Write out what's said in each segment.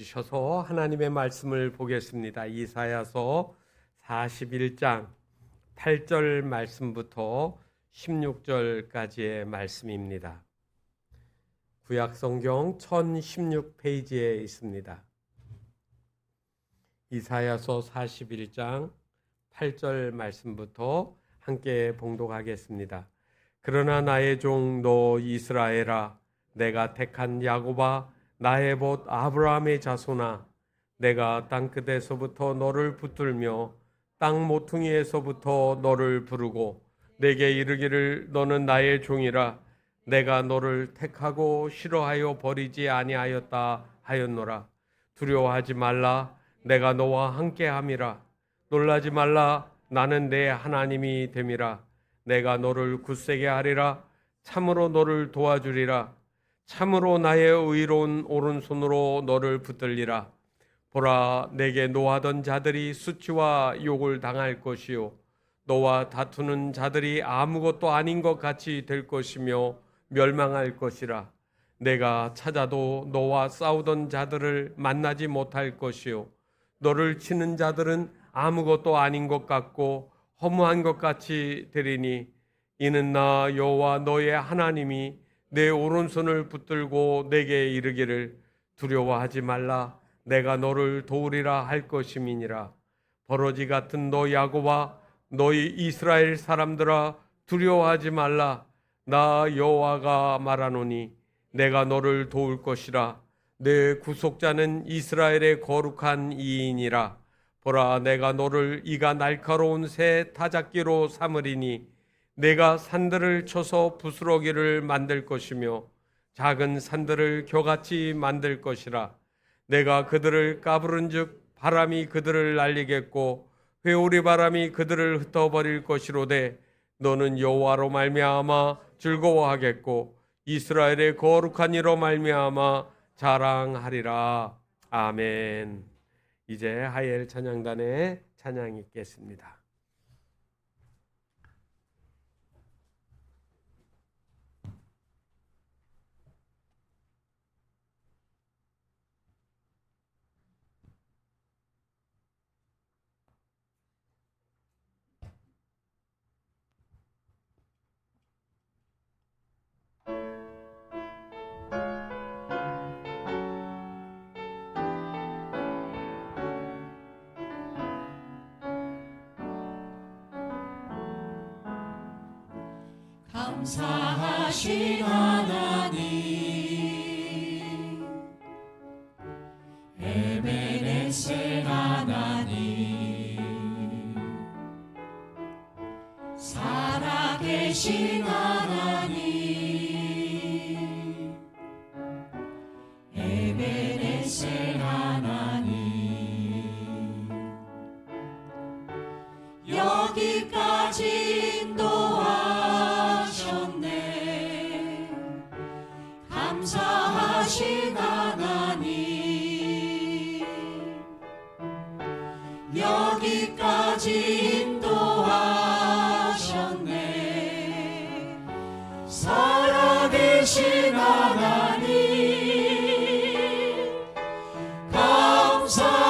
주셔서 하나님의 말씀을 보겠습니다. 이사야서 41장 8절 말씀부터 16절까지의 말씀입니다. 구약성경 1016페이지에 있습니다. 이사야서 41장 8절 말씀부터 함께 봉독하겠습니다. 그러나 나의 종 너 이스라엘아, 내가 택한 야곱아, 나의 봇 아브라함의 자손아, 내가 땅끝에서부터 너를 붙들며 땅 모퉁이에서부터 너를 부르고 내게 이르기를 너는 나의 종이라. 내가 너를 택하고 싫어하여 버리지 아니하였다 하였노라. 두려워하지 말라, 내가 너와 함께함이라. 놀라지 말라, 나는 내 하나님이 됨이라. 내가 너를 굳세게 하리라. 참으로 너를 도와주리라. 참으로 나의 의로운 오른손으로 너를 붙들리라. 보라, 내게 노하던 자들이 수치와 욕을 당할 것이요, 너와 다투는 자들이 아무것도 아닌 것 같이 될 것이며 멸망할 것이라. 내가 찾아도 너와 싸우던 자들을 만나지 못할 것이요, 너를 치는 자들은 아무것도 아닌 것 같고 허무한 것 같이 되리니, 이는 나 여호와 너의 하나님이 내 오른손을 붙들고 내게 이르기를 두려워하지 말라, 내가 너를 도우리라 할 것임이니라. 버러지 같은 너 야곱아, 너희 이스라엘 사람들아, 두려워하지 말라. 나 여호와가 말하노니 내가 너를 도울 것이라. 내 구속자는 이스라엘의 거룩한 이인이라. 보라, 내가 너를 이가 날카로운 새 타작기로 삼으리니, 내가 산들을 쳐서 부스러기를 만들 것이며 작은 산들을 겨같이 만들 것이라. 내가 그들을 까부른즉 바람이 그들을 날리겠고 회오리 바람이 그들을 흩어버릴 것이로되, 너는 여호와로 말미암아 즐거워하겠고 이스라엘의 거룩한 이로 말미암아 자랑하리라. 아멘. 이제 하엘 찬양단의 찬양이 있겠습니다. 감사하신 하나님, 에베네셀 하나님, 살아계신 하나님, 에베네셀 하나님, 여기까지 감사하신 하나님, 여기까지 인도하셨네. 살아계신 하나님, 감사하신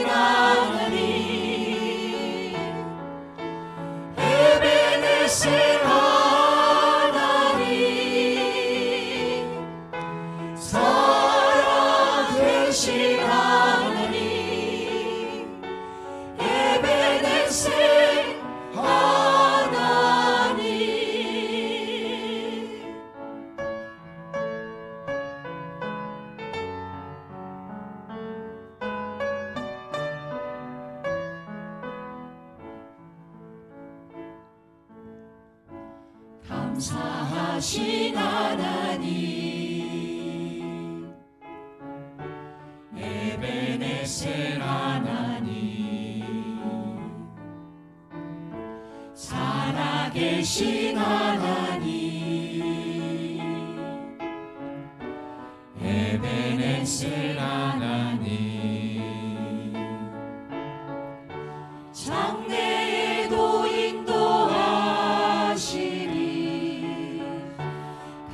하나님, 에베네셀 감사하신 하나님, 에베네셀 하나님, 살아계신 하나님, 에베네셀 하나님, 장래에도 인도하시리.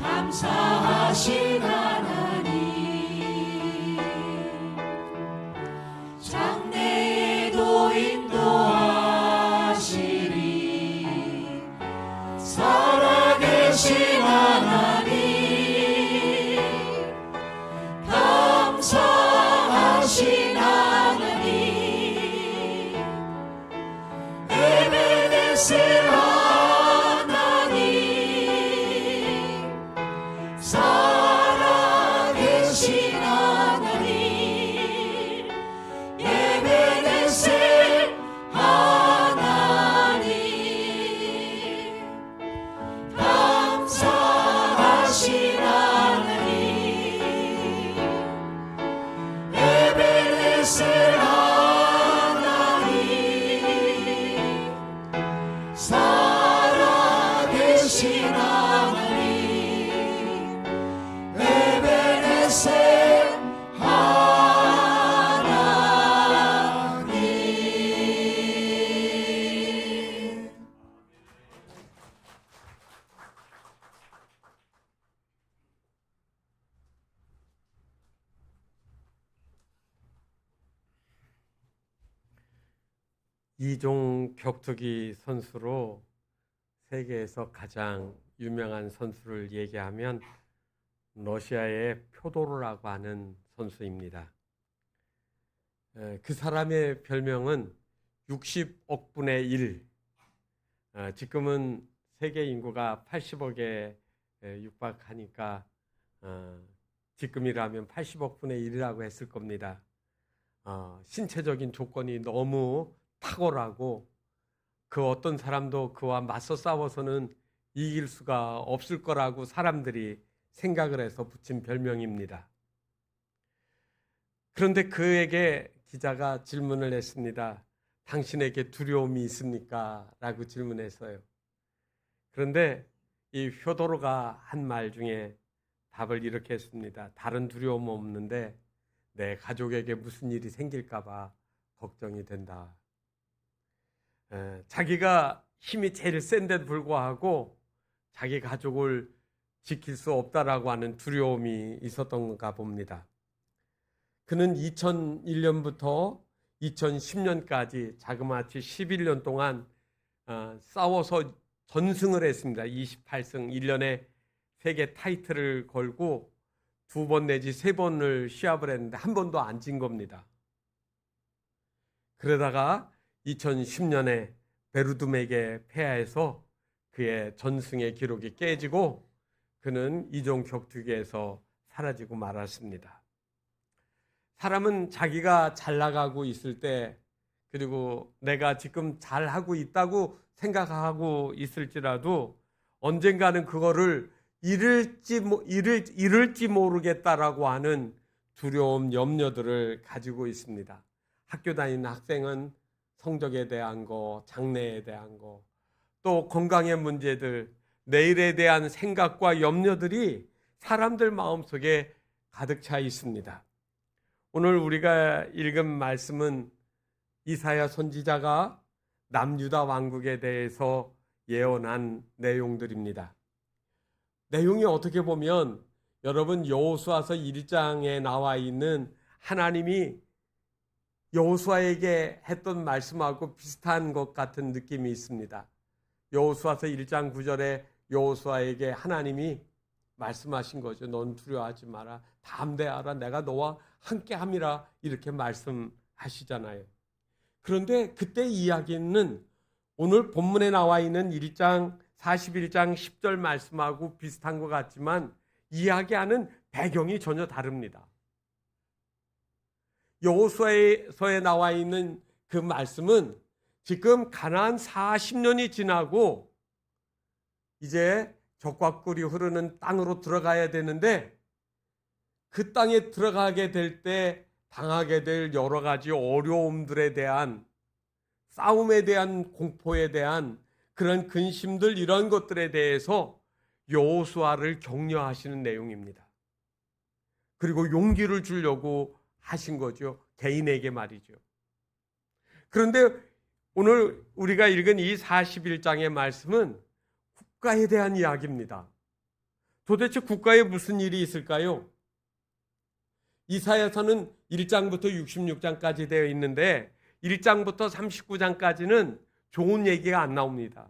감사하신 하나님, 인도하시리. 살아계신 하나님, 감사하신 하나님, 에베네셀 하나님, 살아계신 하나님, 에베네셀 하나님, 감사하신 하나님, 에베네셀 하나님, 살아계신 하나님, 에베네셀 하나님. 이종 격투기 선수로 세계에서 가장 유명한 선수를 얘기하면 러시아의 표도르라고 하는 선수입니다. 그 사람의 별명은 60억 분의 1. 지금은 세계 인구가 80억에 육박하니까 지금이라면 80억 분의 1이라고 했을 겁니다. 신체적인 조건이 너무 탁월하고 그 어떤 사람도 그와 맞서 싸워서는 이길 수가 없을 거라고 사람들이 생각을 해서 붙인 별명입니다. 그런데 그에게 기자가 질문을 했습니다. 당신에게 두려움이 있습니까? 라고 질문했어요. 그런데 이 효도르가 한 말 중에 답을 이렇게 했습니다. 다른 두려움은 없는데 내 가족에게 무슨 일이 생길까 봐 걱정이 된다. 자기가 힘이 제일 센데도 불구하고 자기 가족을 지킬 수 없다라고 하는 두려움이 있었던가 봅니다. 그는 2001년부터 2010년까지 자그마치 11년 동안 싸워서 전승을 했습니다. 28승, 1년에 세계 타이틀을 걸고 2번 내지 3번을 시합을 했는데 한 번도 안 진 겁니다. 그러다가 2010년에 베르둠에게 패하해서 그의 전승의 기록이 깨지고 그는 이종 격투기에서 사라지고 말았습니다. 사람은 자기가 잘 나가고 있을 때 그리고 내가 지금 잘하고 있다고 생각하고 있을지라도 언젠가는 그거를 잃을지 모르겠다라고 하는 두려움, 염려들을 가지고 있습니다. 학교 다니는 학생은 성적에 대한 거, 장래에 대한 거, 또 건강의 문제들, 내일에 대한 생각과 염려들이 사람들 마음속에 가득 차 있습니다. 오늘 우리가 읽은 말씀은 이사야 선지자가 남유다 왕국에 대해서 예언한 내용들입니다. 내용이 어떻게 보면 여러분 여호수아서 1장에 나와 있는 하나님이 여호수아에게 했던 말씀하고 비슷한 것 같은 느낌이 있습니다. 여호수아서 1장 9절에 여호수아에게 하나님이 말씀하신 거죠. 넌 두려워하지 마라. 담대하라. 내가 너와 함께함이라. 이렇게 말씀하시잖아요. 그런데 그때 이야기는 오늘 본문에 나와 있는 1장 41장 10절 말씀하고 비슷한 것 같지만 이야기하는 배경이 전혀 다릅니다. 여호수아서에 나와 있는 그 말씀은 지금 가나안 40년이 지나고 이제 젖과 꿀이 흐르는 땅으로 들어가야 되는데 그 땅에 들어가게 될 때 당하게 될 여러 가지 어려움들에 대한 싸움에 대한 공포에 대한 그런 근심들 이런 것들에 대해서 여호수아를 격려하시는 내용입니다. 그리고 용기를 주려고 하신 거죠. 개인에게 말이죠. 그런데 오늘 우리가 읽은 이 41장의 말씀은 국가에 대한 이야기입니다. 도대체 국가에 무슨 일이 있을까요? 이사야서는 1장부터 66장까지 되어 있는데 1장부터 39장까지는 좋은 얘기가 안 나옵니다.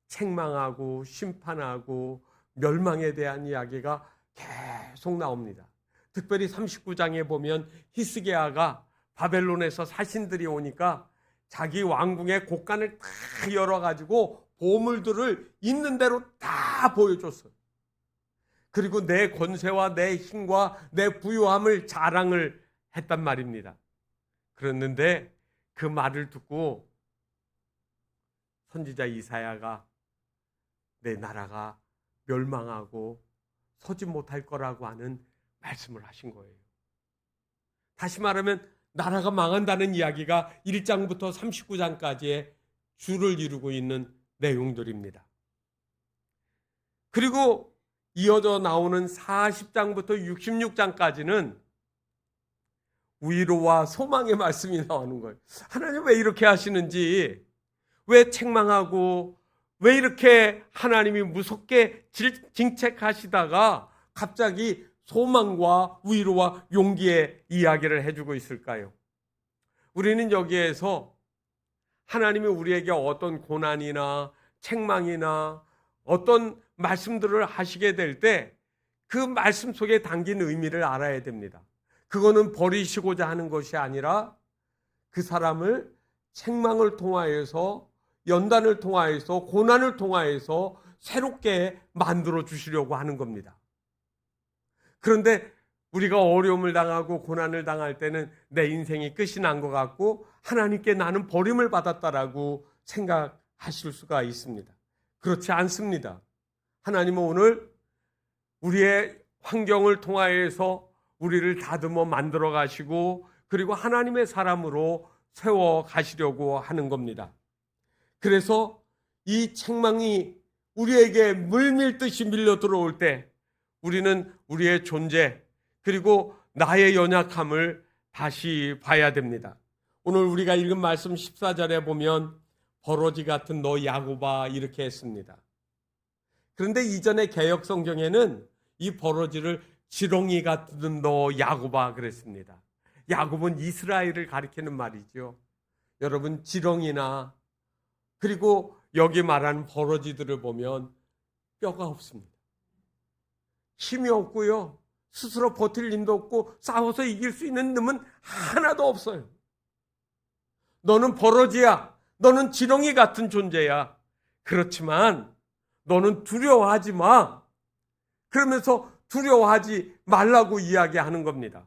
책망하고 심판하고 멸망에 대한 이야기가 계속 나옵니다. 특별히 39장에 보면 히스기야가 바벨론에서 사신들이 오니까 자기 왕궁의 곳간을 다 열어가지고 보물들을 있는 대로 다 보여줬어요. 그리고 내 권세와 내 힘과 내 부유함을 자랑을 했단 말입니다. 그랬는데 그 말을 듣고 선지자 이사야가 내 나라가 멸망하고 서지 못할 거라고 하는 말씀을 하신 거예요. 다시 말하면 나라가 망한다는 이야기가 1장부터 39장까지의 줄을 이루고 있는 내용들입니다. 그리고 이어져 나오는 40장부터 66장까지는 위로와 소망의 말씀이 나오는 거예요. 하나님 왜 이렇게 하시는지, 왜 책망하고 왜 이렇게 하나님이 무섭게 징책하시다가 갑자기 소망과 위로와 용기의 이야기를 해주고 있을까요? 우리는 여기에서 하나님이 우리에게 어떤 고난이나 책망이나 어떤 말씀들을 하시게 될 때 그 말씀 속에 담긴 의미를 알아야 됩니다. 그거는 버리시고자 하는 것이 아니라 그 사람을 책망을 통하여서, 연단을 통하여서, 고난을 통하여서 새롭게 만들어 주시려고 하는 겁니다. 그런데 우리가 어려움을 당하고 고난을 당할 때는 내 인생이 끝이 난 것 같고 하나님께 나는 버림을 받았다라고 생각하실 수가 있습니다. 그렇지 않습니다. 하나님은 오늘 우리의 환경을 통하여서 우리를 다듬어 만들어 가시고 그리고 하나님의 사람으로 세워 가시려고 하는 겁니다. 그래서 이 책망이 우리에게 물밀듯이 밀려 들어올 때 우리는 우리의 존재 그리고 나의 연약함을 다시 봐야 됩니다. 오늘 우리가 읽은 말씀 14절에 보면 버러지 같은 너 야곱아 이렇게 했습니다. 그런데 이전의 개역 성경에는 이 버러지를 지렁이 같은 너 야곱아 그랬습니다. 야곱은 이스라엘을 가리키는 말이죠. 여러분 지렁이나 그리고 여기 말하는 버러지들을 보면 뼈가 없습니다. 힘이 없고요. 스스로 버틸 힘도 없고 싸워서 이길 수 있는 놈은 하나도 없어요. 너는 버러지야. 너는 지렁이 같은 존재야. 그렇지만 너는 두려워하지 마. 그러면서 두려워하지 말라고 이야기하는 겁니다.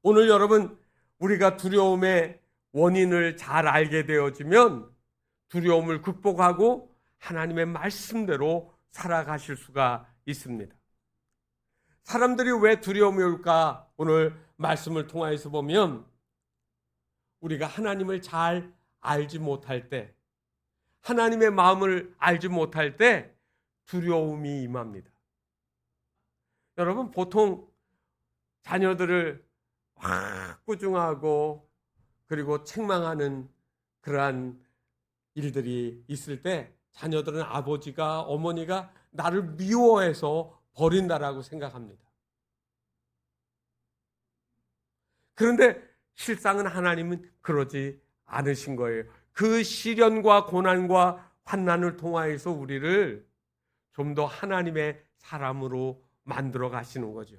오늘 여러분 우리가 두려움의 원인을 잘 알게 되어지면 두려움을 극복하고 하나님의 말씀대로 살아가실 수가 있습니다. 사람들이 왜 두려움이 올까? 오늘 말씀을 통해서 보면 우리가 하나님을 잘 알지 못할 때, 하나님의 마음을 알지 못할 때 두려움이 임합니다. 여러분 보통 자녀들을 확 꾸중하고 그리고 책망하는 그러한 일들이 있을 때 자녀들은 아버지가 어머니가 나를 미워해서 버린다라고 생각합니다. 그런데 실상은 하나님은 그러지 않으신 거예요. 그 시련과 고난과 환난을 통하여서 우리를 좀 더 하나님의 사람으로 만들어 가시는 거죠.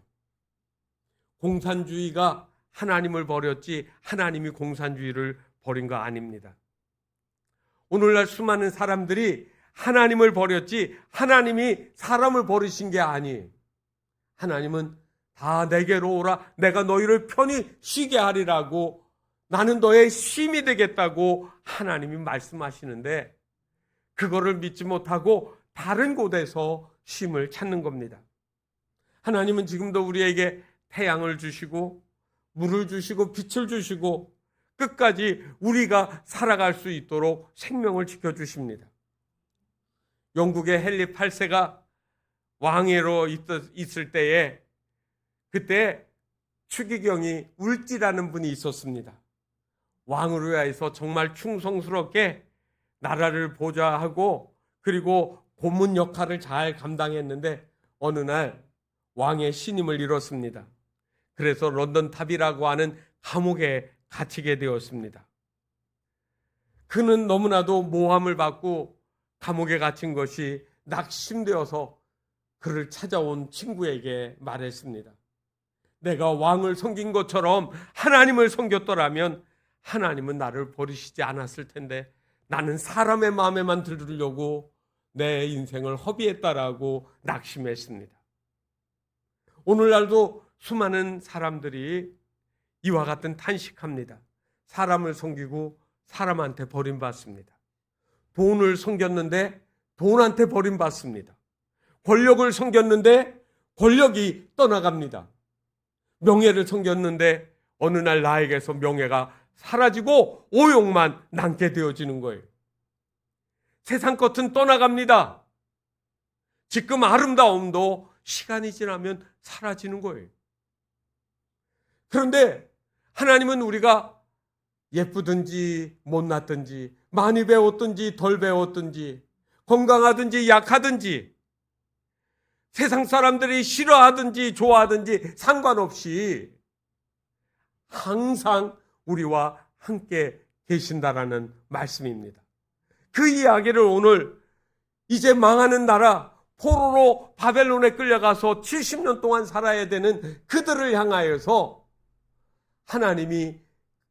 공산주의가 하나님을 버렸지 하나님이 공산주의를 버린 거 아닙니다. 오늘날 수많은 사람들이 하나님을 버렸지 하나님이 사람을 버리신 게 아니에요. 하나님은 다 내게로 오라 내가 너희를 편히 쉬게 하리라고 나는 너의 쉼이 되겠다고 하나님이 말씀하시는데 그거를 믿지 못하고 다른 곳에서 쉼을 찾는 겁니다. 하나님은 지금도 우리에게 태양을 주시고 물을 주시고 빛을 주시고 끝까지 우리가 살아갈 수 있도록 생명을 지켜주십니다. 영국의 헨리 8세가 왕위로 있을 때에 그때 추기경이 울지라는 분이 있었습니다. 왕을 위해서 정말 충성스럽게 나라를 보좌하고 그리고 고문 역할을 잘 감당했는데 어느 날 왕의 신임을 잃었습니다. 그래서 런던 탑이라고 하는 감옥에 갇히게 되었습니다. 그는 너무나도 모함을 받고 감옥에 갇힌 것이 낙심되어서 그를 찾아온 친구에게 말했습니다. 내가 왕을 섬긴 것처럼 하나님을 섬겼더라면 하나님은 나를 버리시지 않았을 텐데 나는 사람의 마음에만 들으려고 내 인생을 허비했다라고 낙심했습니다. 오늘날도 수많은 사람들이 이와 같은 탄식합니다. 사람을 섬기고 사람한테 버림받습니다. 돈을 섬겼는데 돈한테 버림받습니다. 권력을 섬겼는데 권력이 떠나갑니다. 명예를 섬겼는데 어느 날 나에게서 명예가 사라지고 오욕만 남게 되어지는 거예요. 세상 것은 떠나갑니다. 지금 아름다움도 시간이 지나면 사라지는 거예요. 그런데 하나님은 우리가 예쁘든지 못났든지 많이 배웠든지 덜 배웠든지 건강하든지 약하든지 세상 사람들이 싫어하든지 좋아하든지 상관없이 항상 우리와 함께 계신다라는 말씀입니다. 그 이야기를 오늘 이제 망하는 나라 포로로 바벨론에 끌려가서 70년 동안 살아야 되는 그들을 향하여서 하나님이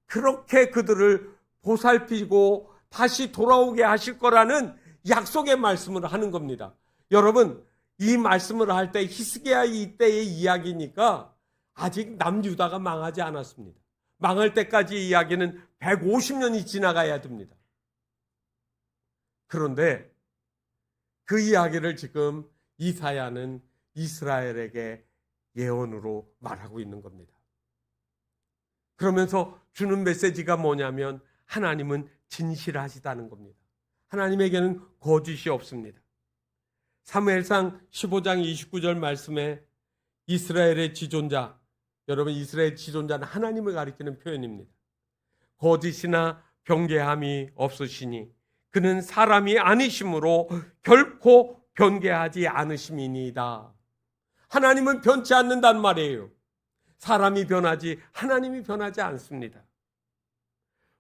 그렇게 그들을 보살피고 다시 돌아오게 하실 거라는 약속의 말씀을 하는 겁니다. 여러분, 이 말씀을 할 때 히스기야 이때의 이야기니까 아직 남유다가 망하지 않았습니다. 망할 때까지 이야기는 150년이 지나가야 됩니다. 그런데 그 이야기를 지금 이사야는 이스라엘에게 예언으로 말하고 있는 겁니다. 그러면서 주는 메시지가 뭐냐면 하나님은 진실하시다는 겁니다. 하나님에게는 거짓이 없습니다. 사무엘상 15장 29절 말씀에 이스라엘의 지존자, 여러분 이스라엘 지존자는 하나님을 가리키는 표현입니다. 거짓이나 변개함이 없으시니 그는 사람이 아니심으로 결코 변개하지 않으심이니이다. 하나님은 변치 않는단 말이에요. 사람이 변하지 하나님이 변하지 않습니다.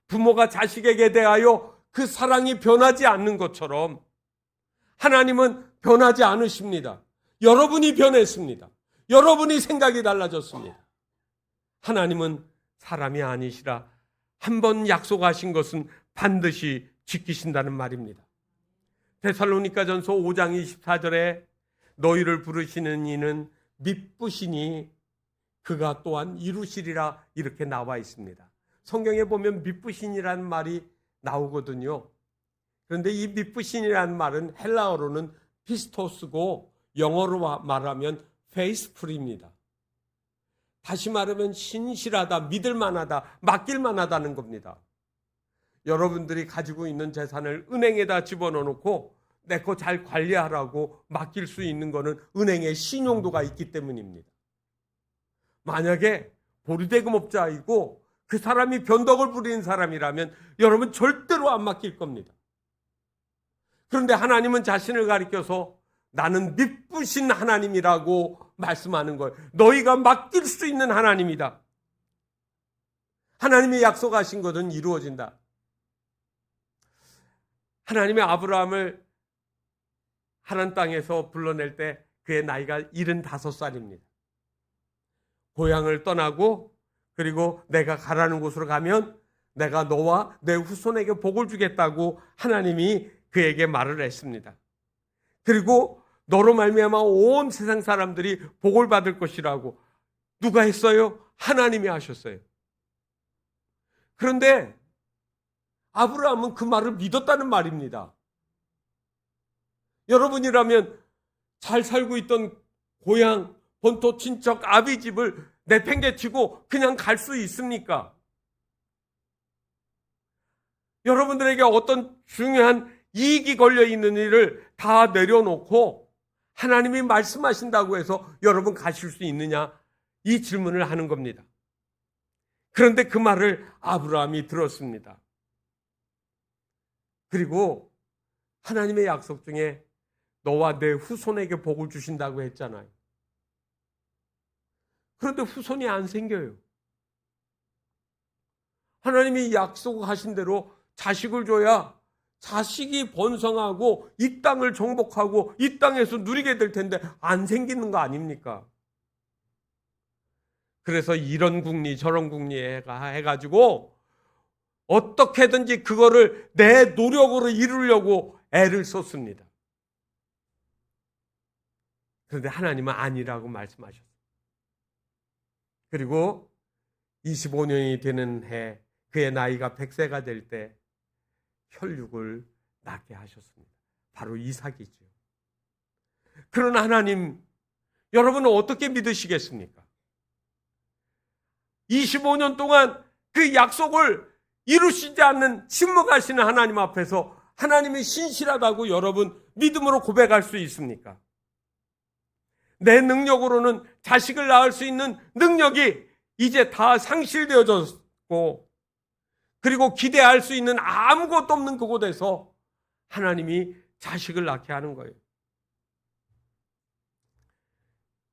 부모가 자식에게 대하여 그 사랑이 변하지 않는 것처럼 하나님은 변하지 않으십니다. 여러분이 변했습니다. 여러분이 생각이 달라졌습니다. 하나님은 사람이 아니시라 한 번 약속하신 것은 반드시 지키신다는 말입니다. 데살로니가전서 5장 24절에 너희를 부르시는 이는 미쁘시니 그가 또한 이루시리라 이렇게 나와 있습니다. 성경에 보면 미쁘신이라는 말이 나오거든요. 그런데 이 미쁘신이라는 말은 헬라어로는 피스토스고 영어로 말하면 페이스풀입니다. 다시 말하면 신실하다, 믿을만하다, 맡길만하다는 겁니다. 여러분들이 가지고 있는 재산을 은행에다 집어넣고 내 거 잘 관리하라고 맡길 수 있는 것은 은행의 신용도가 있기 때문입니다. 만약에 보리대금업자이고 그 사람이 변덕을 부리는 사람이라면 여러분 절대로 안 맡길 겁니다. 그런데 하나님은 자신을 가리켜서 나는 미쁘신 하나님이라고 말씀하는 거예요. 너희가 맡길 수 있는 하나님이다. 하나님이 약속하신 것은 이루어진다. 하나님의 아브라함을 하란 땅에서 불러낼 때 그의 나이가 75살입니다. 고향을 떠나고 그리고 내가 가라는 곳으로 가면 내가 너와 내 후손에게 복을 주겠다고 하나님이 그에게 말을 했습니다. 그리고 너로 말미암아 온 세상 사람들이 복을 받을 것이라고 누가 했어요? 하나님이 하셨어요. 그런데 아브라함은 그 말을 믿었다는 말입니다. 여러분이라면 잘 살고 있던 고향, 본토 친척 아비 집을 내팽개치고 그냥 갈 수 있습니까? 여러분들에게 어떤 중요한 이익이 걸려있는 일을 다 내려놓고 하나님이 말씀하신다고 해서 여러분 가실 수 있느냐? 이 질문을 하는 겁니다. 그런데 그 말을 아브라함이 들었습니다. 그리고 하나님의 약속 중에 너와 내 후손에게 복을 주신다고 했잖아요. 그런데 후손이 안 생겨요. 하나님이 약속하신 대로 자식을 줘야 자식이 번성하고 이 땅을 정복하고 이 땅에서 누리게 될 텐데 안 생기는 거 아닙니까? 그래서 이런 궁리 저런 궁리 해가지고 어떻게든지 그거를 내 노력으로 이루려고 애를 썼습니다. 그런데 하나님은 아니라고 말씀하셨어요. 그리고 25년이 되는 해 그의 나이가 100세가 될 때 혈육을 낳게 하셨습니다. 바로 이삭이죠. 그러나 하나님, 여러분은 어떻게 믿으시겠습니까? 25년 동안 그 약속을 이루시지 않는 침묵하시는 하나님 앞에서 하나님이 신실하다고 여러분 믿음으로 고백할 수 있습니까? 내 능력으로는 자식을 낳을 수 있는 능력이 이제 다 상실되어졌고, 그리고 기대할 수 있는 아무것도 없는 그곳에서 하나님이 자식을 낳게 하는 거예요.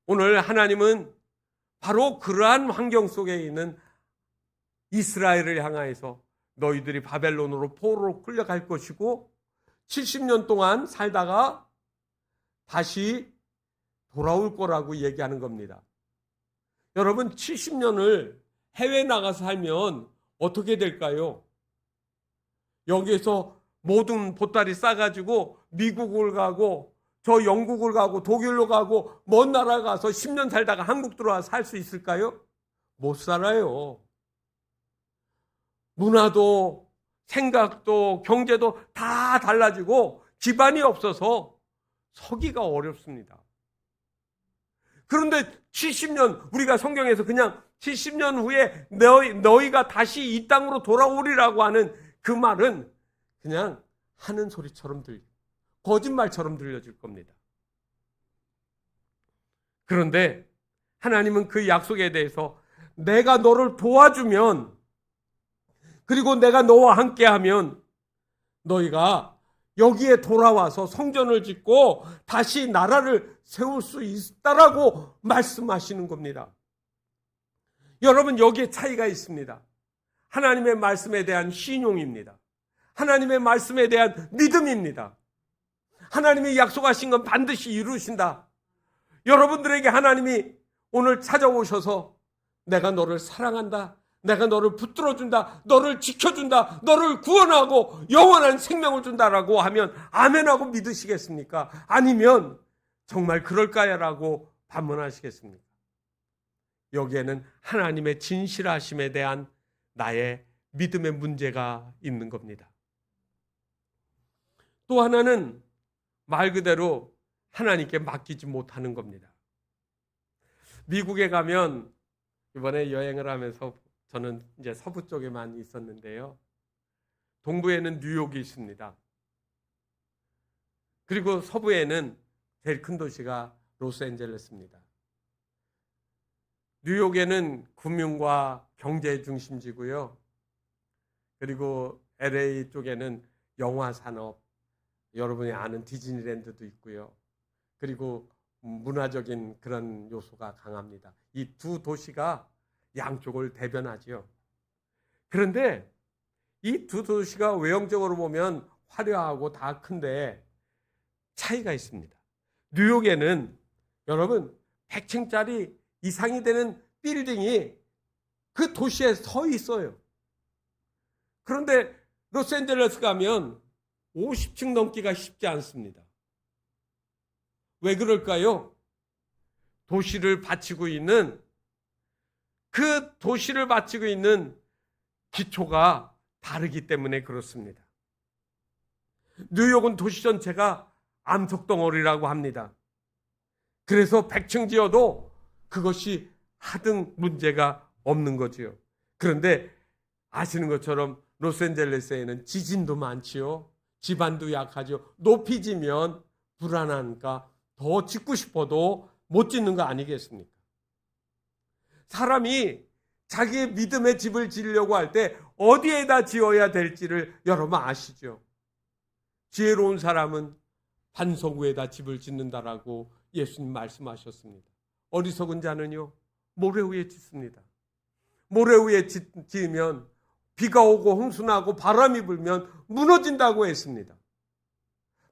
오늘 하나님은 바로 그러한 환경 속에 있는 이스라엘을 향하여서 너희들이 바벨론으로 포로로 끌려갈 것이고 70년 동안 살다가 다시 돌아올 거라고 얘기하는 겁니다. 여러분, 70년을 해외 나가서 살면 어떻게 될까요? 여기에서 모든 보따리 싸가지고 미국을 가고 저 영국을 가고 독일로 가고 먼 나라 가서 10년 살다가 한국 들어와 살 수 있을까요? 못 살아요. 문화도 생각도 경제도 다 달라지고 기반이 없어서 서기가 어렵습니다. 그런데 70년, 우리가 성경에서 그냥 70년 후에 너희가 다시 이 땅으로 돌아오리라고 하는 그 말은 그냥 하는 소리처럼 거짓말처럼 들려질 겁니다. 그런데 하나님은 그 약속에 대해서 내가 너를 도와주면, 그리고 내가 너와 함께하면 너희가 여기에 돌아와서 성전을 짓고 다시 나라를 세울 수 있다라고 말씀하시는 겁니다. 여러분, 여기에 차이가 있습니다. 하나님의 말씀에 대한 신용입니다. 하나님의 말씀에 대한 믿음입니다. 하나님이 약속하신 건 반드시 이루신다. 여러분들에게 하나님이 오늘 찾아오셔서 내가 너를 사랑한다, 내가 너를 붙들어준다, 너를 지켜준다, 너를 구원하고 영원한 생명을 준다라고 하면 아멘하고 믿으시겠습니까? 아니면 정말 그럴까요라고 반문하시겠습니까? 여기에는 하나님의 진실하심에 대한 나의 믿음의 문제가 있는 겁니다. 또 하나는 말 그대로 하나님께 맡기지 못하는 겁니다. 미국에 가면, 이번에 여행을 하면서 저는 이제 서부 쪽에만 있었는데요, 동부에는 뉴욕이 있습니다. 그리고 서부에는 제일 큰 도시가 로스앤젤레스입니다. 뉴욕에는 금융과 경제 중심지고요. 그리고 LA 쪽에는 영화 산업, 여러분이 아는 디즈니랜드도 있고요. 그리고 문화적인 그런 요소가 강합니다. 이 두 도시가 양쪽을 대변하지요. 그런데 이 두 도시가 외형적으로 보면 화려하고 다 큰데 차이가 있습니다. 뉴욕에는 여러분 100층짜리 이상이 되는 빌딩이 그 도시에 서 있어요. 그런데 로스앤젤레스 가면 50층 넘기가 쉽지 않습니다. 왜 그럴까요? 도시를 바치고 있는 기초가 다르기 때문에 그렇습니다. 뉴욕은 도시 전체가 암석덩어리라고 합니다. 그래서 100층 지어도 그것이 하등 문제가 없는 거지요. 그런데 아시는 것처럼 로스앤젤레스에는 지진도 많지요. 지반도 약하죠. 높이 지면 불안하니까 더 짓고 싶어도 못 짓는 거 아니겠습니까? 사람이 자기의 믿음의 집을 지으려고 할 때 어디에다 지어야 될지를 여러분 아시죠? 지혜로운 사람은 반석 위에다 집을 짓는다라고 예수님 말씀하셨습니다. 어리석은 자는요, 모래 위에 짓습니다. 모래 위에 지으면 비가 오고 홍수나고 바람이 불면 무너진다고 했습니다.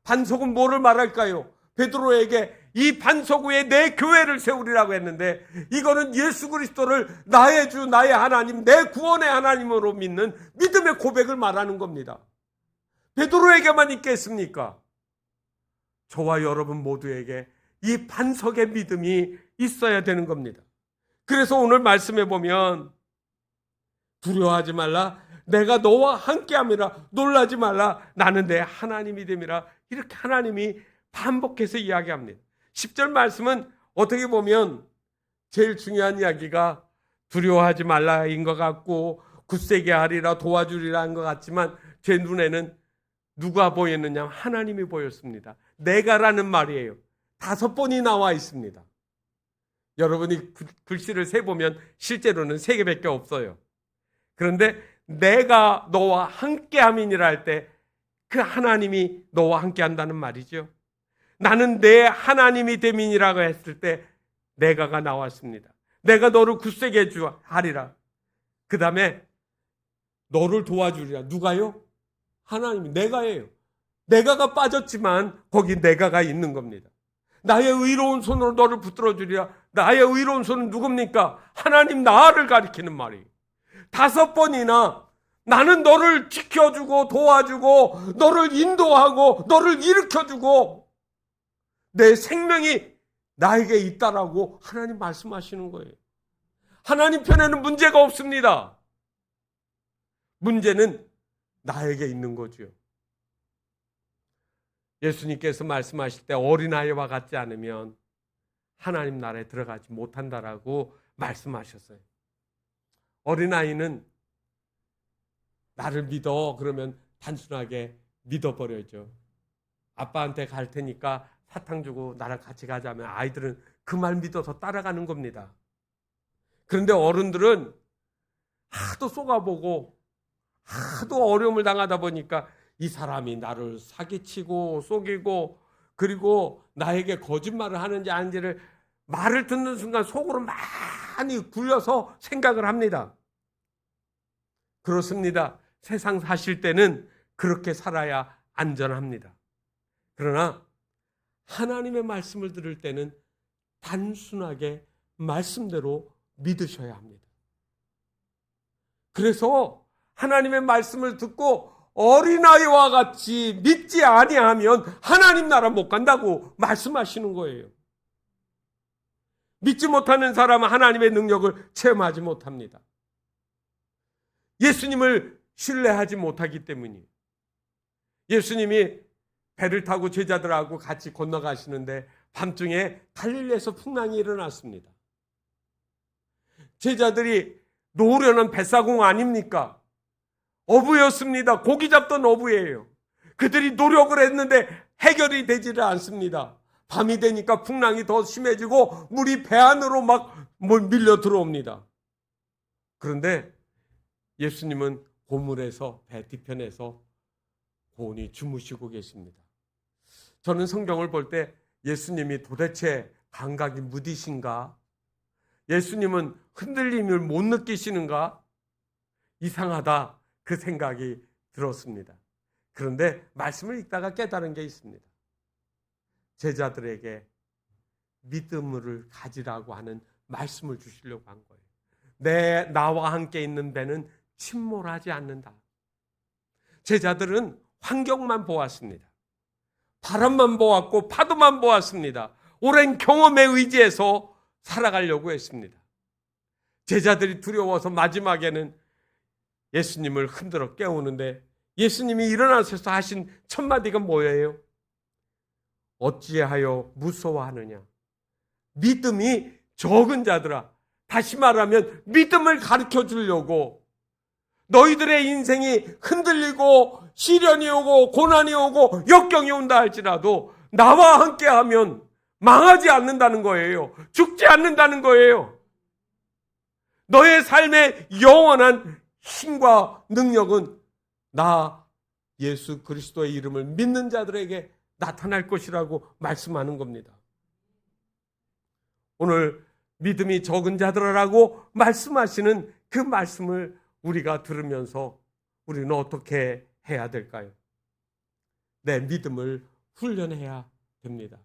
반석은 뭐를 말할까요? 베드로에게 이 반석 위에 내 교회를 세우리라고 했는데, 이거는 예수 그리스도를 나의 주, 나의 하나님, 내 구원의 하나님으로 믿는 믿음의 고백을 말하는 겁니다. 베드로에게만 있겠습니까? 저와 여러분 모두에게 이 반석의 믿음이 있어야 되는 겁니다. 그래서 오늘 말씀해 보면 두려워하지 말라, 내가 너와 함께함이라, 놀라지 말라, 나는 내 하나님이 됨이라, 이렇게 하나님이 반복해서 이야기합니다. 10절 말씀은 어떻게 보면 제일 중요한 이야기가 두려워하지 말라인 것 같고 굳세게 하리라, 도와주리라는 것 같지만 제 눈에는 누가 보였느냐? 하나님이 보였습니다. 내가라는 말이에요. 5번이 나와 있습니다. 여러분이 글씨를 세보면 실제로는 3개밖에 없어요. 그런데 내가 너와 함께함이니라 할 때 그 하나님이 너와 함께한다는 말이죠. 나는 내 하나님이 됨이니라고 했을 때 내가가 나왔습니다. 내가 너를 굳세게 하리라. 그 다음에 너를 도와주리라. 누가요? 하나님이. 내가예요. 내가가 빠졌지만 거기 내가가 있는 겁니다. 나의 의로운 손으로 너를 붙들어 주리라. 나의 의로운 손은 누굽니까? 하나님 나를 가리키는 말이에요. 5번이나 나는 너를 지켜주고 도와주고 너를 인도하고 너를 일으켜주고 내 생명이 나에게 있다라고 하나님 말씀하시는 거예요. 하나님 편에는 문제가 없습니다. 문제는 나에게 있는 거죠. 예수님께서 말씀하실 때 어린아이와 같지 않으면 하나님 나라에 들어가지 못한다라고 말씀하셨어요. 어린아이는 나를 믿어 그러면 단순하게 믿어버려죠. 아빠한테 갈 테니까 사탕 주고 나랑 같이 가자면 아이들은 그 말 믿어서 따라가는 겁니다. 그런데 어른들은 하도 쏘가보고 하도 어려움을 당하다 보니까 이 사람이 나를 사기치고 속이고 그리고 나에게 거짓말을 하는지 아닌지를 말을 듣는 순간 속으로 많이 굴려서 생각을 합니다. 그렇습니다. 세상 사실 때는 그렇게 살아야 안전합니다. 그러나 하나님의 말씀을 들을 때는 단순하게 말씀대로 믿으셔야 합니다. 그래서 하나님의 말씀을 듣고 어린아이와 같이 믿지 아니하면 하나님 나라 못 간다고 말씀하시는 거예요. 믿지 못하는 사람은 하나님의 능력을 체험하지 못합니다. 예수님을 신뢰하지 못하기 때문이에요. 예수님이 배를 타고 제자들하고 같이 건너가시는데 밤중에 갈릴리에서 풍랑이 일어났습니다. 제자들이 놓으려는 뱃사공 아닙니까? 어부였습니다. 고기 잡던 어부예요. 그들이 노력을 했는데 해결이 되지를 않습니다. 밤이 되니까 풍랑이 더 심해지고 물이 배 안으로 막 밀려 들어옵니다. 그런데 예수님은 고물에서 배 뒤편에서 고온히 주무시고 계십니다. 저는 성경을 볼 때 예수님이 도대체 감각이 무디신가? 예수님은 흔들림을 못 느끼시는가? 이상하다 그 생각이 들었습니다. 그런데 말씀을 읽다가 깨달은 게 있습니다. 제자들에게 믿음을 가지라고 하는 말씀을 주시려고 한 거예요. 나와 함께 있는 배는 침몰하지 않는다. 제자들은 환경만 보았습니다. 바람만 보았고 파도만 보았습니다. 오랜 경험에 의지해서 살아가려고 했습니다. 제자들이 두려워서 마지막에는 예수님을 흔들어 깨우는데 예수님이 일어나셔서 하신 첫 마디가 뭐예요? 어찌하여 무서워하느냐? 믿음이 적은 자들아. 다시 말하면 믿음을 가르쳐 주려고 너희들의 인생이 흔들리고 시련이 오고 고난이 오고 역경이 온다 할지라도 나와 함께하면 망하지 않는다는 거예요. 죽지 않는다는 거예요. 너의 삶의 영원한 힘과 능력은 나 예수 그리스도의 이름을 믿는 자들에게 나타날 것이라고 말씀하는 겁니다. 오늘 믿음이 적은 자들아라고 말씀하시는 그 말씀을 우리가 들으면서 우리는 어떻게 해야 될까요? 내 믿음을 훈련해야 됩니다.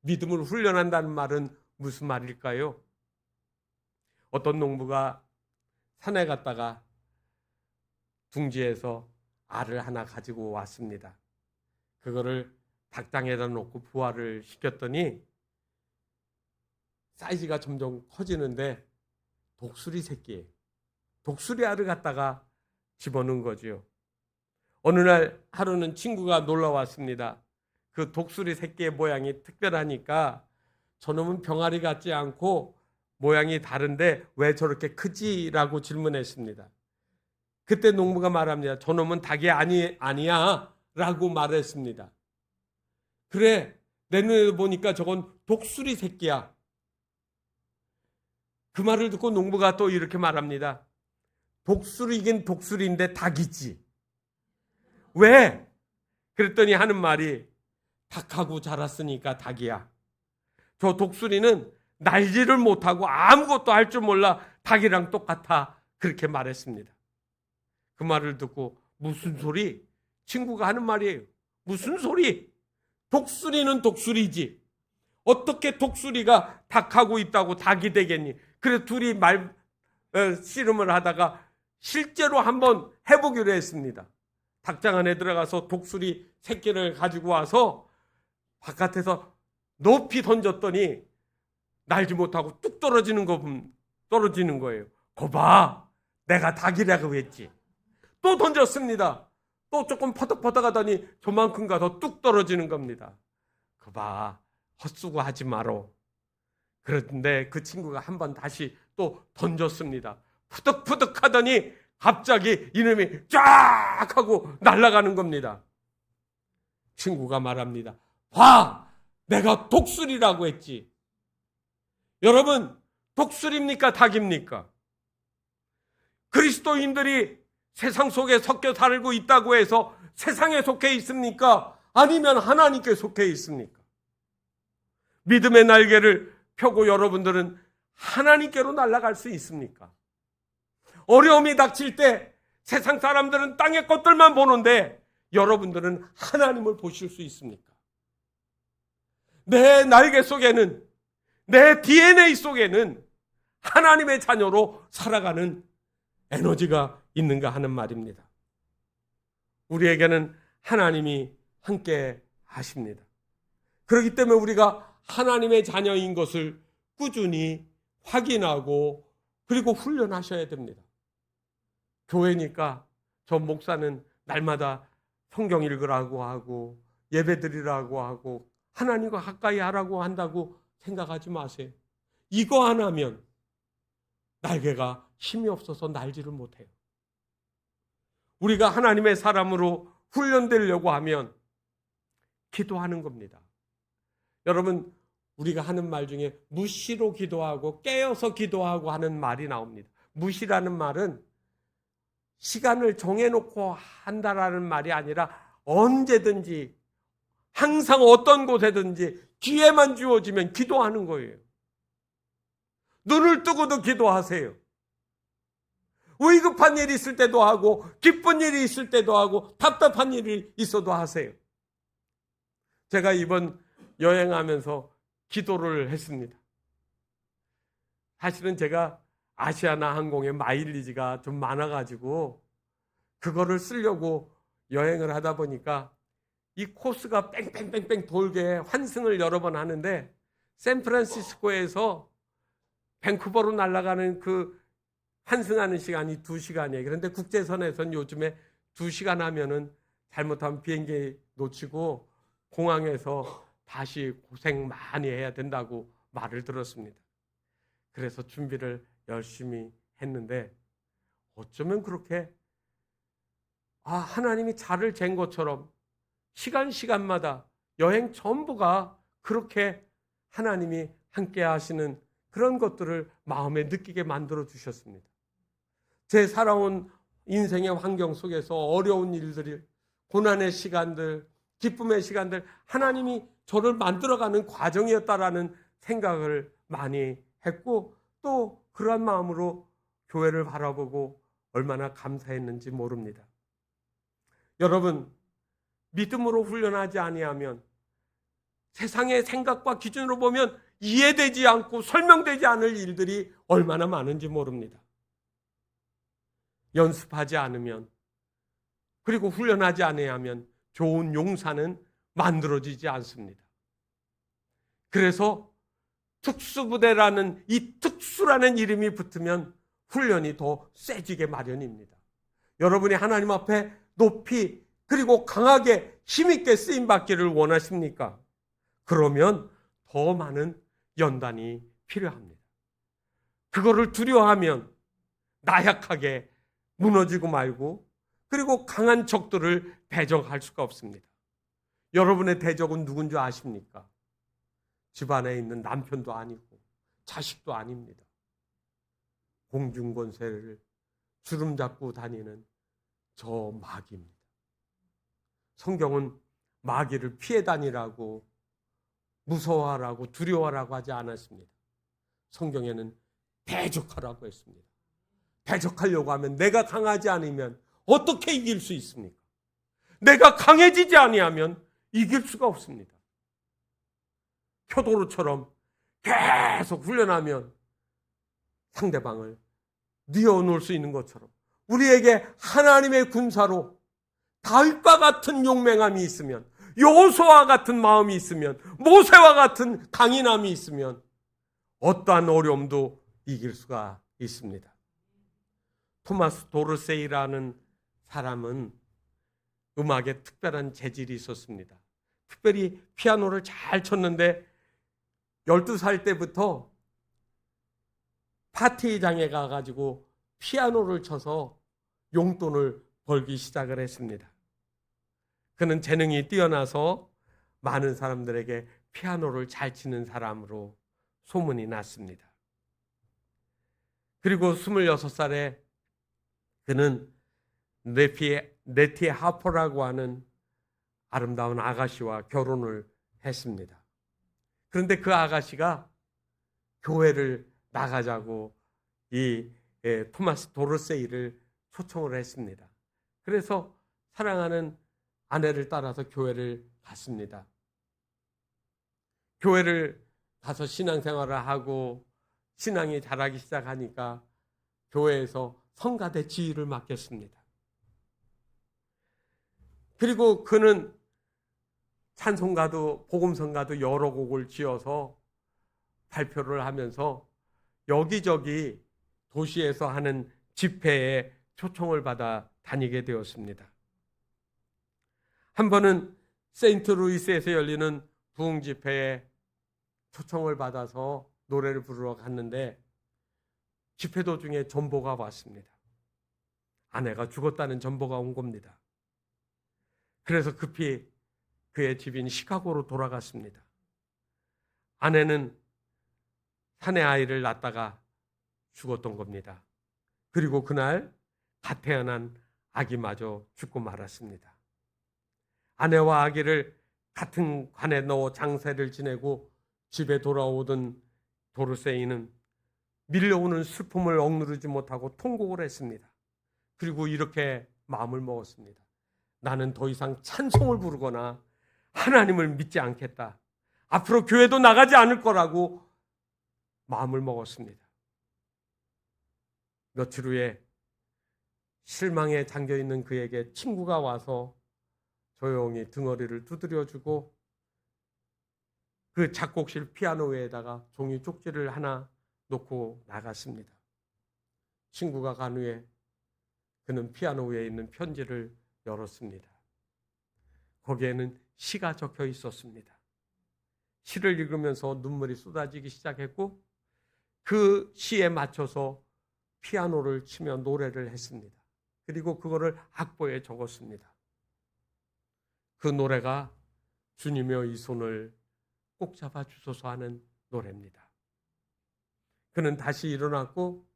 믿음을 훈련한다는 말은 무슨 말일까요? 어떤 농부가 산에 갔다가 둥지에서 알을 하나 가지고 왔습니다. 그거를 닭장에다 놓고 부화를 시켰더니 사이즈가 점점 커지는데 독수리 새끼예요. 독수리 알을 갖다가 집어넣은 거죠. 어느 날 하루는 친구가 놀러 왔습니다. 그 독수리 새끼의 모양이 특별하니까 저놈은 병아리 같지 않고 모양이 다른데 왜 저렇게 크지라고 질문했습니다. 그때 농부가 말합니다. 저놈은 닭이 아니야 라고 말했습니다. 그래, 내 눈에 보니까 저건 독수리 새끼야. 그 말을 듣고 농부가 또 이렇게 말합니다. 독수리긴 독수리인데 닭이지. 왜? 그랬더니 하는 말이 닭하고 자랐으니까 닭이야. 저 독수리는 날지를 못하고 아무것도 할 줄 몰라. 닭이랑 똑같아. 그렇게 말했습니다. 그 말을 듣고 무슨 소리? 친구가 하는 말이에요. 무슨 소리? 독수리는 독수리지. 어떻게 독수리가 닭하고 있다고 닭이 되겠니? 그래서 둘이 씨름을 하다가 실제로 한번 해보기로 했습니다. 닭장 안에 들어가서 독수리 새끼를 가지고 와서 바깥에서 높이 던졌더니 날지 못하고 뚝 떨어지는 거예요. 거봐, 내가 닭이라고 했지. 또 던졌습니다. 또 조금 퍼덕퍼덕 하더니 저만큼 가서 뚝 떨어지는 겁니다. 거봐, 헛수고 하지 마로. 그런데 그 친구가 한번 다시 또 던졌습니다. 푸득푸득 하더니 갑자기 이놈이 쫙 하고 날아가는 겁니다. 친구가 말합니다. 봐! 내가 독수리라고 했지. 여러분, 독수리입니까? 닭입니까? 그리스도인들이 세상 속에 섞여 살고 있다고 해서 세상에 속해 있습니까? 아니면 하나님께 속해 있습니까? 믿음의 날개를 펴고 여러분들은 하나님께로 날아갈 수 있습니까? 어려움이 닥칠 때 세상 사람들은 땅의 것들만 보는데 여러분들은 하나님을 보실 수 있습니까? 내 날개 속에는, 내 DNA 속에는 하나님의 자녀로 살아가는 에너지가 있는가 하는 말입니다. 우리에게는 하나님이 함께 하십니다. 그렇기 때문에 우리가 하나님의 자녀인 것을 꾸준히 확인하고 그리고 훈련하셔야 됩니다. 교회니까 저 목사는 날마다 성경 읽으라고 하고 예배드리라고 하고 하나님과 가까이 하라고 한다고 생각하지 마세요. 이거 안 하면 날개가 힘이 없어서 날지를 못해요. 우리가 하나님의 사람으로 훈련되려고 하면 기도하는 겁니다. 여러분, 우리가 하는 말 중에 무시로 기도하고 깨어서 기도하고 하는 말이 나옵니다. 무시라는 말은 시간을 정해놓고 한다라는 말이 아니라 언제든지 항상 어떤 곳에든지 기회만 주어지면 기도하는 거예요. 눈을 뜨고도 기도하세요. 위급한 일이 있을 때도 하고 기쁜 일이 있을 때도 하고 답답한 일이 있어도 하세요. 제가 이번 여행하면서 기도를 했습니다. 사실은 제가 아시아나 항공의 마일리지가 좀 많아가지고 그거를 쓰려고 여행을 하다 보니까 이 코스가 뺑뺑뺑뺑 돌게 환승을 여러 번 하는데 샌프란시스코에서 밴쿠버로 날아가는 그 환승하는 시간이 2시간이에요. 그런데 국제선에서는 요즘에 2시간 하면은 잘못하면 비행기 놓치고 공항에서 다시 고생 많이 해야 된다고 말을 들었습니다. 그래서 준비를 열심히 했는데 어쩌면 그렇게 하나님이 자를 잰 것처럼 시간마다 여행 전부가 그렇게 하나님이 함께 하시는 그런 것들을 마음에 느끼게 만들어 주셨습니다. 제 살아온 인생의 환경 속에서 어려운 일들이, 고난의 시간들, 기쁨의 시간들, 하나님이 저를 만들어가는 과정이었다라는 생각을 많이 했고 또 그러한 마음으로 교회를 바라보고 얼마나 감사했는지 모릅니다. 여러분, 믿음으로 훈련하지 아니하면 세상의 생각과 기준으로 보면 이해되지 않고 설명되지 않을 일들이 얼마나 많은지 모릅니다. 연습하지 않으면, 그리고 훈련하지 아니하면 좋은 용사는 만들어지지 않습니다. 그래서 특수부대라는 이 특수라는 이름이 붙으면 훈련이 더 세지게 마련입니다. 여러분이 하나님 앞에 높이 그리고 강하게 힘있게 쓰임받기를 원하십니까? 그러면 더 많은 연단이 필요합니다. 그거를 두려워하면 나약하게 무너지고 말고, 그리고 강한 적들을 대적할 수가 없습니다. 여러분의 대적은 누군 줄 아십니까? 집안에 있는 남편도 아니고 자식도 아닙니다. 공중권세를 주름 잡고 다니는 저 마귀입니다. 성경은 마귀를 피해 다니라고, 무서워하라고, 두려워하라고 하지 않았습니다. 성경에는 대적하라고 했습니다. 대적하려고 하면 내가 강하지 않으면 어떻게 이길 수 있습니까? 내가 강해지지 아니하면 이길 수가 없습니다. 표도로처럼 계속 훈련하면 상대방을 뉘어놓을 수 있는 것처럼 우리에게 하나님의 군사로 다윗과 같은 용맹함이 있으면, 여호수아와 같은 마음이 있으면, 모세와 같은 강인함이 있으면 어떠한 어려움도 이길 수가 있습니다. 토마스 도르세이라는 사람은 음악에 특별한 재질이 있었습니다. 특별히 피아노를 잘 쳤는데 12살 때부터 파티장에 가가지고 피아노를 쳐서 용돈을 벌기 시작을 했습니다. 그는 재능이 뛰어나서 많은 사람들에게 피아노를 잘 치는 사람으로 소문이 났습니다. 그리고 26살에 그는 네티 하퍼라고 하는 아름다운 아가씨와 결혼을 했습니다. 그런데 그 아가씨가 교회를 나가자고 이 토마스 도르세이를 초청을 했습니다. 그래서 사랑하는 아내를 따라서 교회를 갔습니다. 교회를 가서 신앙생활을 하고 신앙이 자라기 시작하니까 교회에서 성가대 지휘를 맡겼습니다. 그리고 그는 찬송가도 복음성가도 여러 곡을 지어서 발표를 하면서 여기저기 도시에서 하는 집회에 초청을 받아 다니게 되었습니다. 한 번은 세인트루이스에서 열리는 부흥 집회에 초청을 받아서 노래를 부르러 갔는데 집회 도중에 전보가 왔습니다. 아내가 죽었다는 전보가 온 겁니다. 그래서 급히 그의 집인 시카고로 돌아갔습니다. 아내는 사내 아이를 낳다가 죽었던 겁니다. 그리고 그날 갓 태어난 아기마저 죽고 말았습니다. 아내와 아기를 같은 관에 넣어 장세를 지내고 집에 돌아오던 도르세이는 밀려오는 슬픔을 억누르지 못하고 통곡을 했습니다. 그리고 이렇게 마음을 먹었습니다. 나는 더 이상 찬송을 부르거나 하나님을 믿지 않겠다. 앞으로 교회도 나가지 않을 거라고 마음을 먹었습니다. 며칠 후에 실망에 잠겨있는 그에게 친구가 와서 조용히 등허리를 두드려주고 그 작곡실 피아노 위에다가 종이 쪽지를 하나 놓고 나갔습니다. 친구가 간 후에 그는 피아노 위에 있는 편지를 열었습니다. 거기에는 시가 적혀 있었습니다. 시를 읽으면서 눈물이 쏟아지기 시작했고 그 시에 맞춰서 피아노를 치며 노래를 했습니다. 그리고 그거를 악보에 적었습니다. 그 노래가 주님여 이 손을 꼭 잡아 주소서 하는 노래입니다. 그는 다시 일어났고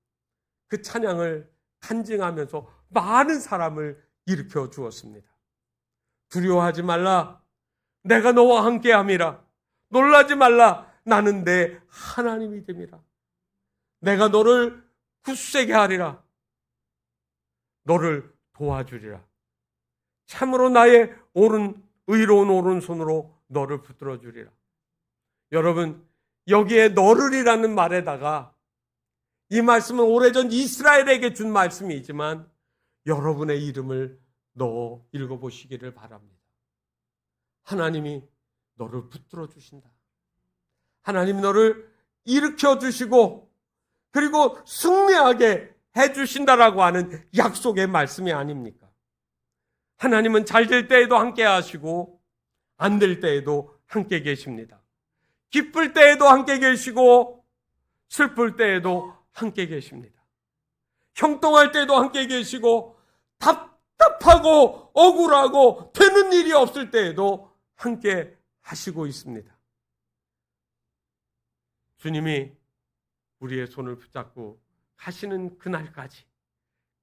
그 찬양을 간증하면서 많은 사람을 일으켜 주었습니다. 두려워하지 말라. 내가 너와 함께함이라. 놀라지 말라. 나는 내 하나님이 됨이라. 내가 너를 굳세게 하리라. 너를 도와주리라. 참으로 나의 의로운 오른손으로 너를 붙들어 주리라. 여러분, 여기에 너를이라는 말에다가 이 말씀은 오래전 이스라엘에게 준 말씀이지만 여러분의 이름을 넣어 읽어보시기를 바랍니다. 하나님이 너를 붙들어 주신다. 하나님이 너를 일으켜 주시고 그리고 승리하게 해주신다라고 하는 약속의 말씀이 아닙니까? 하나님은 잘 될 때에도 함께 하시고 안 될 때에도 함께 계십니다. 기쁠 때에도 함께 계시고 슬플 때에도 함께 계십니다. 형통할 때도 함께 계시고 답답하고 억울하고 되는 일이 없을 때에도 함께 하시고 있습니다. 주님이 우리의 손을 붙잡고 가시는 그날까지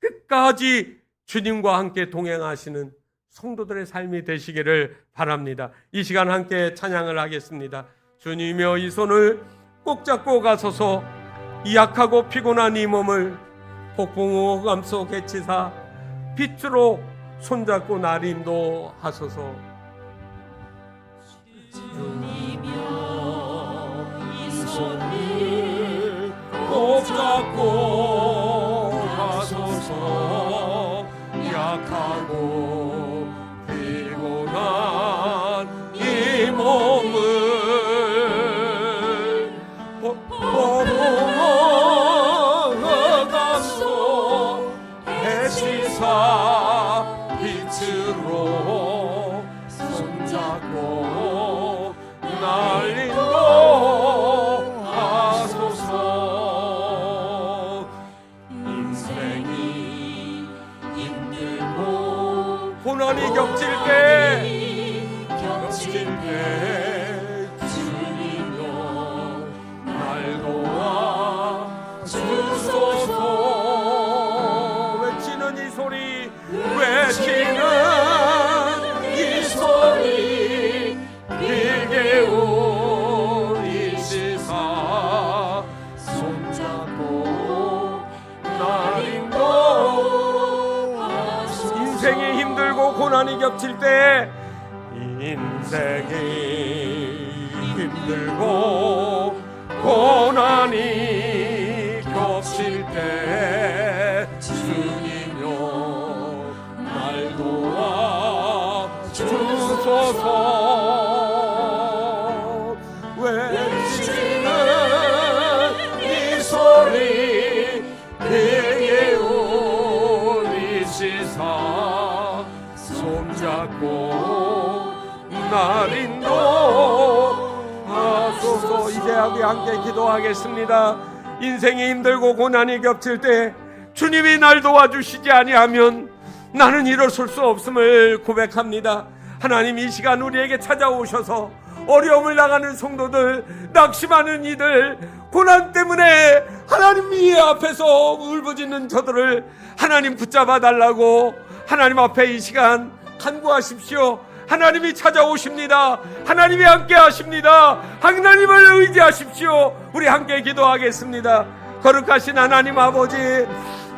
끝까지 주님과 함께 동행하시는 성도들의 삶이 되시기를 바랍니다. 이 시간 함께 찬양을 하겠습니다. 주님이여 이 손을 꼭 잡고 가소서. 이 약하고 피곤한 이 몸을 폭풍우 감소 개치사 빛으로 손잡고 날 인도하소서. 주님이여 이 손을 꼭 잡고 가소서. 약하고 피곤한 이 몸을 감소 해시사 빛으로 손잡고 날 인도하소서. 인생이 힘들고 고난이 겹칠 때 주님여 날 도와 주소서. 외치는 이 소리 외치는 이 소리 길게 울리시사 손잡고 날 인도하소서. 인생이 힘들고 고난이 겹칠 때 인생이 힘들고 고난이 겹칠 때 주님여 날 도와 주소서. 외치는 이 소리 크게 울리시사 손잡고 날 인도하소서. 이제 함께 기도하겠습니다. 인생이 힘들고 고난이 겹칠 때 주님이 날 도와주시지 아니하면 나는 일어설 수 없음을 고백합니다. 하나님, 이 시간 우리에게 찾아오셔서 어려움을 당하는 성도들, 낙심하는 이들, 고난 때문에 하나님 이 앞에서 울부짖는 저들을 하나님 붙잡아 달라고 하나님 앞에 이 시간 간구하십시오. 하나님이 찾아오십니다. 하나님이 함께 하십니다. 하나님을 의지하십시오. 우리 함께 기도하겠습니다. 거룩하신 하나님 아버지,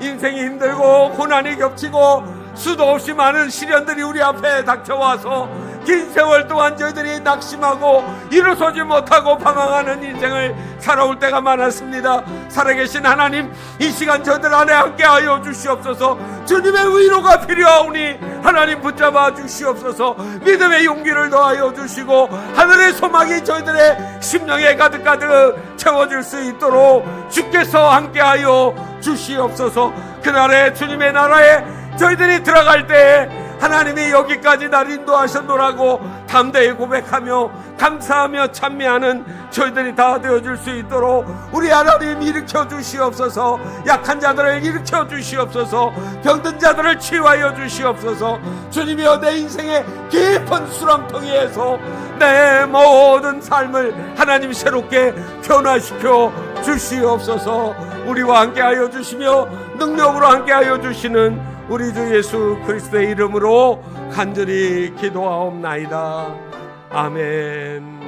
인생이 힘들고 고난이 겹치고 수도 없이 많은 시련들이 우리 앞에 닥쳐와서 긴 세월 동안 저희들이 낙심하고 일어서지 못하고 방황하는 인생을 살아올 때가 많았습니다. 살아계신 하나님, 이 시간 저들 안에 함께하여 주시옵소서. 주님의 위로가 필요하오니 하나님 붙잡아 주시옵소서. 믿음의 용기를 더하여 주시고 하늘의 소망이 저희들의 심령에 가득가득 채워질 수 있도록 주께서 함께하여 주시옵소서. 그날에 주님의 나라에 저희들이 들어갈 때 하나님이 여기까지 날 인도하셨노라고 담대히 고백하며 감사하며 찬미하는 저희들이 다 되어줄 수 있도록 우리 하나님 일으켜 주시옵소서. 약한 자들을 일으켜 주시옵소서. 병든 자들을 치유하여 주시옵소서. 주님이여, 내 인생의 깊은 수렁텅이에서 내 모든 삶을 하나님 새롭게 변화시켜 주시옵소서. 우리와 함께하여 주시며 능력으로 함께하여 주시는 우리 주 예수 그리스도의 이름으로 간절히 기도하옵나이다. 아멘.